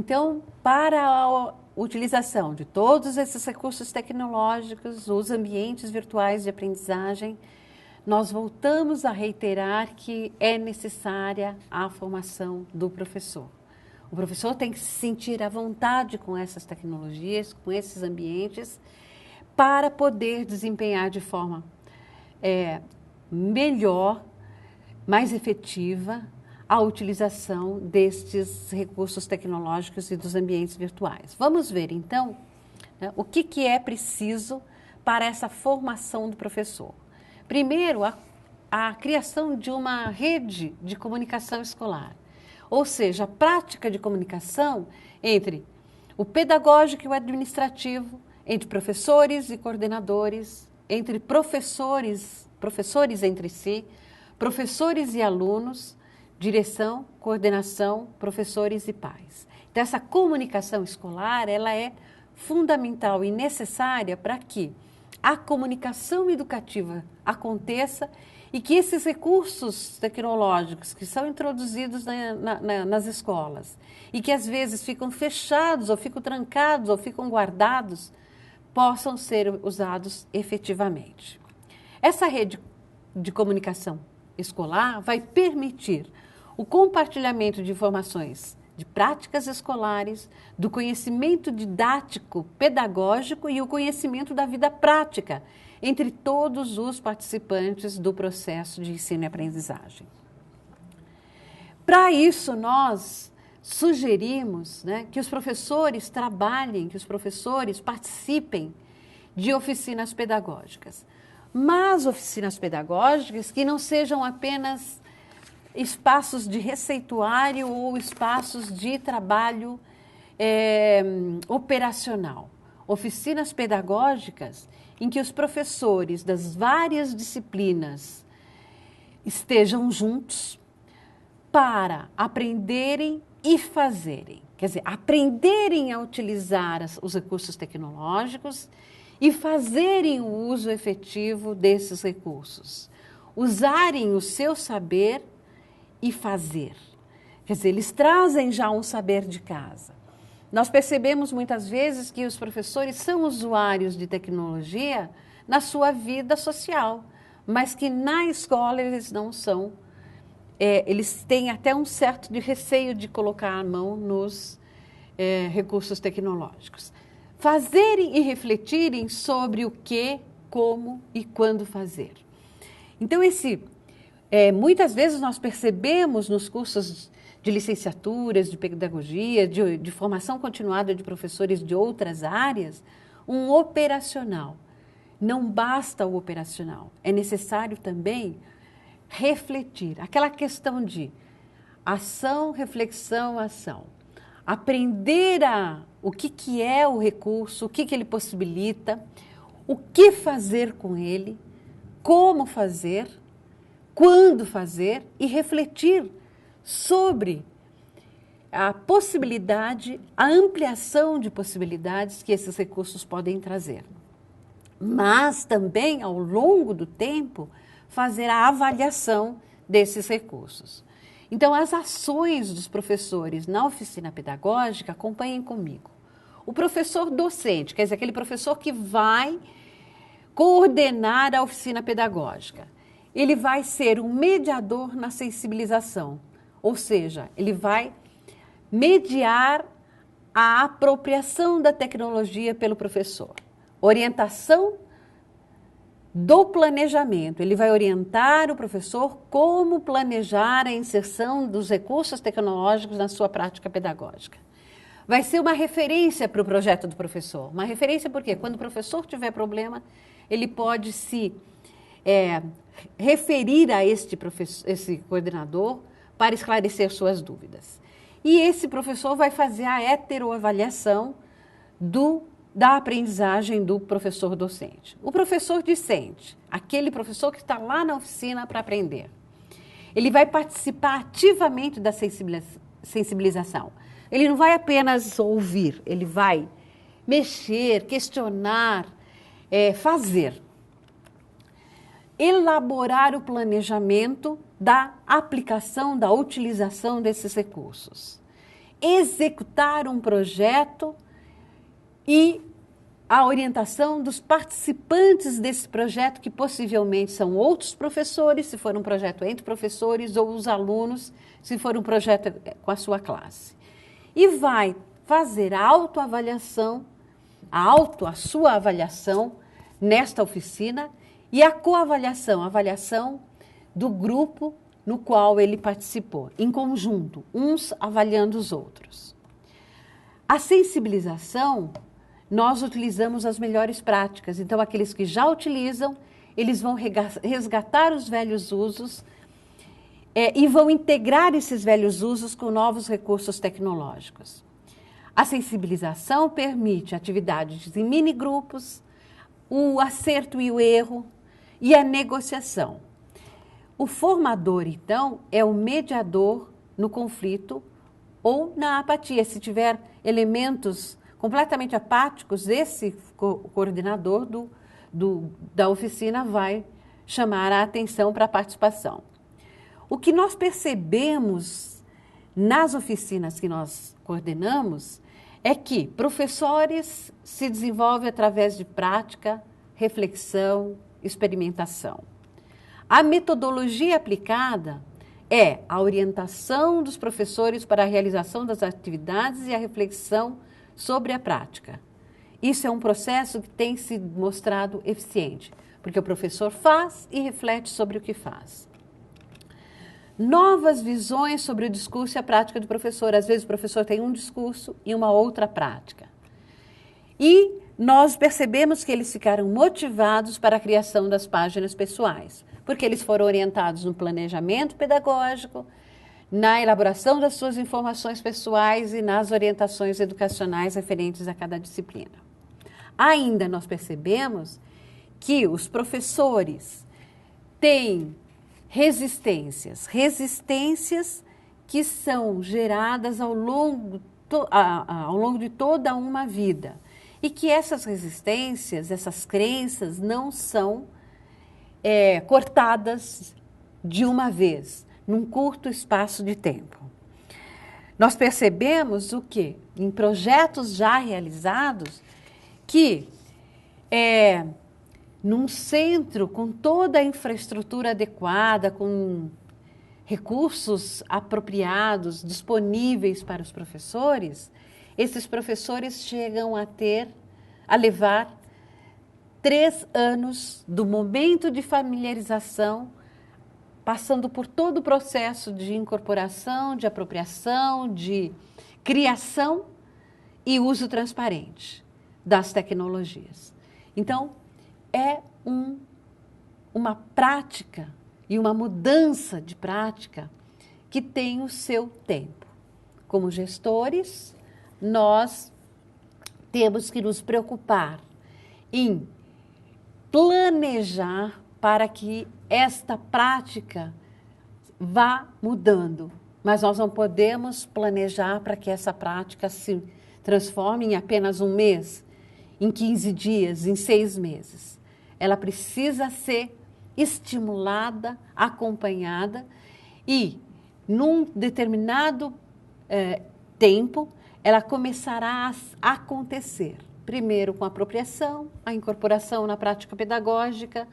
então, para a utilização de todos esses recursos tecnológicos, os ambientes virtuais de aprendizagem, nós voltamos a reiterar que é necessária a formação do professor. O professor tem que se sentir à vontade com essas tecnologias, com esses ambientes, para poder desempenhar de forma melhor, mais efetiva, a utilização destes recursos tecnológicos e dos ambientes virtuais. Vamos ver, então, né, o que é preciso para essa formação do professor. Primeiro, a criação de uma rede de comunicação escolar, ou seja, a prática de comunicação entre o pedagógico e o administrativo, entre professores e coordenadores, entre professores entre si, professores e alunos, direção, coordenação, professores e pais. Então, essa comunicação escolar, ela é fundamental e necessária para que a comunicação educativa aconteça e que esses recursos tecnológicos que são introduzidos nas escolas e que às vezes ficam fechados ou ficam trancados ou ficam guardados, possam ser usados efetivamente. Essa rede de comunicação escolar vai permitir o compartilhamento de informações de práticas escolares, do conhecimento didático, pedagógico e o conhecimento da vida prática entre todos os participantes do processo de ensino e aprendizagem. Para isso, nós sugerimos, né, que os professores trabalhem, que os professores participem de oficinas pedagógicas, mas oficinas pedagógicas que não sejam apenas espaços de receituário ou espaços de trabalho operacional. Oficinas pedagógicas em que os professores das várias disciplinas estejam juntos para aprenderem e fazerem. Quer dizer, aprenderem a utilizar os recursos tecnológicos e fazerem o uso efetivo desses recursos. Usarem o seu saber e fazer. Quer dizer, eles trazem já um saber de casa. Nós percebemos muitas vezes que os professores são usuários de tecnologia na sua vida social, mas que na escola eles não são. Eles têm até um certo de receio de colocar a mão nos recursos tecnológicos. Fazerem e refletirem sobre o que, como e quando fazer. Então, muitas vezes nós percebemos nos cursos de licenciaturas, de pedagogia, de formação continuada de professores de outras áreas, um operacional. Não basta o operacional, é necessário também refletir. Aquela questão de ação, reflexão, ação. Aprender o que é o recurso, o que ele possibilita, o que fazer com ele, como fazer, quando fazer e refletir sobre a possibilidade, a ampliação de possibilidades que esses recursos podem trazer. Mas também, ao longo do tempo, fazer a avaliação desses recursos. Então, as ações dos professores na oficina pedagógica, acompanhem comigo. O professor docente, quer dizer, aquele professor que vai coordenar a oficina pedagógica, ele vai ser um mediador na sensibilização, ou seja, ele vai mediar a apropriação da tecnologia pelo professor. Orientação do planejamento. Ele vai orientar o professor como planejar a inserção dos recursos tecnológicos na sua prática pedagógica. Vai ser uma referência para o projeto do professor. Uma referência porque quando o professor tiver problema, ele pode se referir a esse coordenador para esclarecer suas dúvidas. E esse professor vai fazer a heteroavaliação da aprendizagem do professor docente. O professor discente, aquele professor que está lá na oficina para aprender, ele vai participar ativamente da sensibilização. Ele não vai apenas ouvir, ele vai mexer, questionar, fazer. Elaborar o planejamento da aplicação, da utilização desses recursos. executar um projeto e a orientação dos participantes desse projeto, que possivelmente são outros professores, se for um projeto entre professores, ou os alunos, se for um projeto com a sua classe. E vai fazer a autoavaliação, a sua avaliação nesta oficina e a coavaliação, a avaliação do grupo no qual ele participou, em conjunto, uns avaliando os outros. A sensibilização, nós utilizamos as melhores práticas. Então, aqueles que já utilizam, eles vão resgatar os velhos usos e vão integrar esses velhos usos com novos recursos tecnológicos. A sensibilização permite atividades em mini-grupos, o acerto e o erro e a negociação. O formador, então, é o mediador no conflito ou na apatia. Se tiver elementos completamente apáticos, esse coordenador da oficina vai chamar a atenção para a participação. O que nós percebemos nas oficinas que nós coordenamos é que professores se desenvolvem através de prática, reflexão, experimentação. A metodologia aplicada é a orientação dos professores para a realização das atividades e a reflexão sobre a prática. Isso é um processo que tem se mostrado eficiente, porque o professor faz e reflete sobre o que faz. Novas visões sobre o discurso e a prática do professor. Às vezes o professor tem um discurso e uma outra prática. E nós percebemos que eles ficaram motivados para a criação das páginas pessoais, porque eles foram orientados no planejamento pedagógico, na elaboração das suas informações pessoais e nas orientações educacionais referentes a cada disciplina. Ainda nós percebemos que os professores têm resistências que são geradas ao longo de toda uma vida. E que essas resistências, essas crenças não são cortadas de uma vez, num curto espaço de tempo. Nós percebemos o quê? Em projetos já realizados, que num centro com toda a infraestrutura adequada, com recursos apropriados, disponíveis para os professores, esses professores chegam a levar 3 anos do momento de familiarização, passando por todo o processo de incorporação, de apropriação, de criação e uso transparente das tecnologias. Então, é uma prática e uma mudança de prática que tem o seu tempo. Como gestores, nós temos que nos preocupar em planejar para que esta prática vá mudando. Mas nós não podemos planejar para que essa prática se transforme em apenas um mês, em 15 dias, em 6 meses. Ela precisa ser estimulada, acompanhada e, num determinado tempo, ela começará a acontecer. Primeiro com a apropriação, a incorporação na prática pedagógica,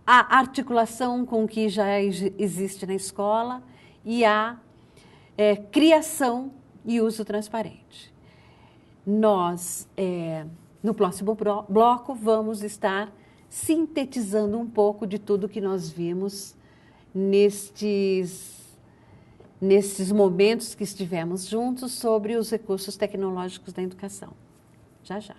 a articulação com o que já existe na escola e a criação e uso transparente. Nós, no próximo bloco, vamos estar sintetizando um pouco de tudo que nós vimos nestes momentos que estivemos juntos sobre os recursos tecnológicos da educação. Já, já.